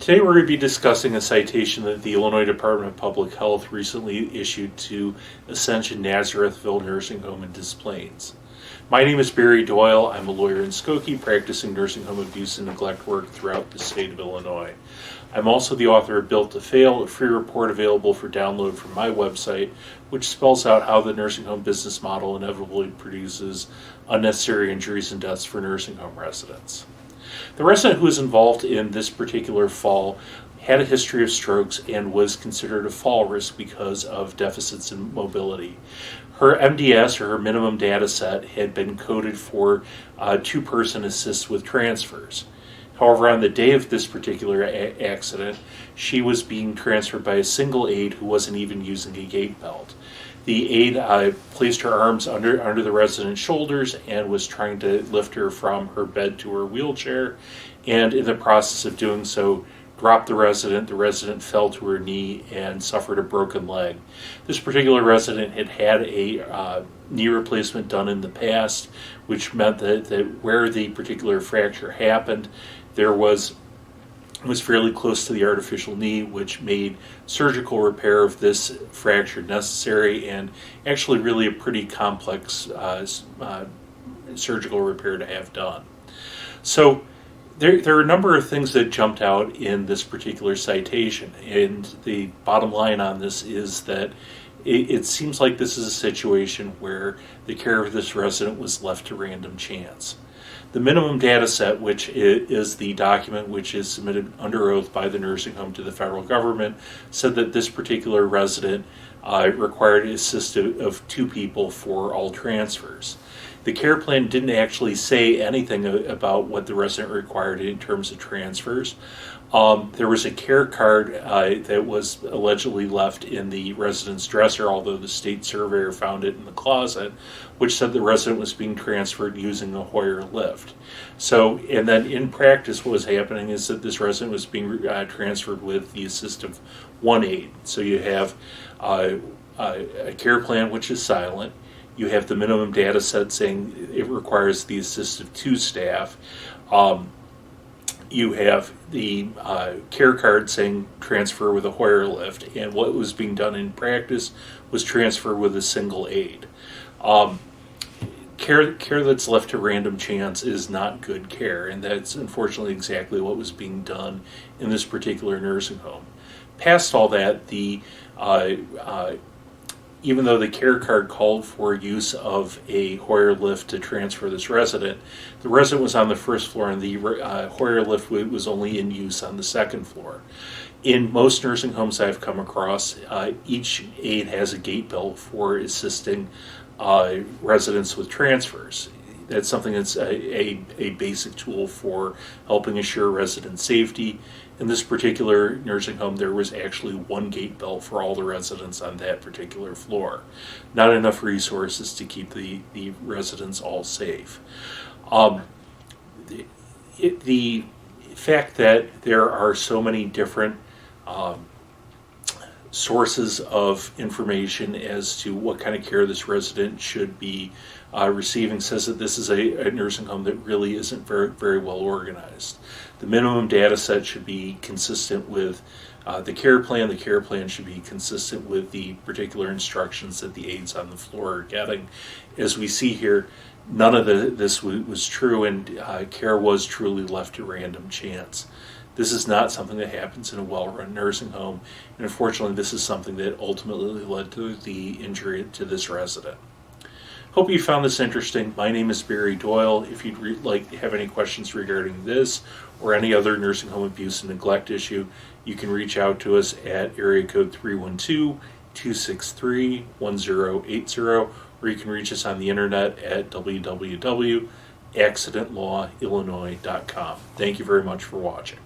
Today we're going to be discussing a citation that the Illinois Department of Public Health recently issued to Ascension Nazarethville Nursing Home in Des Plaines. My name is Barry Doyle. I'm a lawyer in Skokie, practicing nursing home abuse and neglect work throughout the state of Illinois. I'm also the author of Built to Fail, a free report available for download from my website, which spells out how the nursing home business model inevitably produces unnecessary injuries and deaths for nursing home residents. The resident who was involved in this particular fall had a history of strokes and was considered a fall risk because of deficits in mobility. Her MDS, or her minimum data set, had been coded for two-person assists with transfers. However, on the day of this particular accident, she was being transferred by a single aide who wasn't even using a gait belt. The aide placed her arms under the resident's shoulders and was trying to lift her from her bed to her wheelchair, and in the process of doing so, dropped the resident. The resident fell to her knee and suffered a broken leg. This particular resident had had a knee replacement done in the past, which meant that where the particular fracture happened, there was fairly close to the artificial knee, which made surgical repair of this fracture necessary, and actually really a pretty complex surgical repair to have done. So there are a number of things that jumped out in this particular citation, and the bottom line on this is that it seems like this is a situation where the care of this resident was left to random chance. The minimum data set, which is the document which is submitted under oath by the nursing home to the federal government, said that this particular resident required assist of two people for all transfers. The care plan didn't actually say anything about what the resident required in terms of transfers. There was a care card that was allegedly left in the resident's dresser, although the state surveyor found it in the closet, which said the resident was being transferred using a Hoyer lift. So, and then in practice, what was happening is that this resident was being transferred with the assist of one aide. So you have a care plan which is silent. You have the minimum data set saying it requires the assist of two staff. You have the care card saying transfer with a Hoyer lift, and what was being done in practice was transfer with a single aide. Care that's left to random chance is not good care, and that's unfortunately exactly what was being done in this particular nursing home. Past all that, even though the care card called for use of a Hoyer lift to transfer this resident, the resident was on the first floor and the Hoyer lift was only in use on the second floor. In most nursing homes I've come across, each aide has a gait belt for assisting residents with transfers. That's something that's a basic tool for helping assure resident safety. In this particular nursing home, there was actually one gait belt for all the residents on that particular floor. Not enough resources to keep the residents all safe. The fact that there are so many different sources of information as to what kind of care this resident should be receiving says that this is a nursing home that really isn't very well organized. The minimum data set should be consistent with the care plan. The care plan should be consistent with the particular instructions that the aides on the floor are getting. As we see here, none of this was true, and care was truly left to random chance. This is not something that happens in a well-run nursing home, and unfortunately this is something that ultimately led to the injury to this resident. Hope you found this interesting. My name is Barry Doyle. If you'd like to have any questions regarding this or any other nursing home abuse and neglect issue, you can reach out to us at area code 312-263-1080, or you can reach us on the internet at www.accidentlawillinois.com. Thank you very much for watching.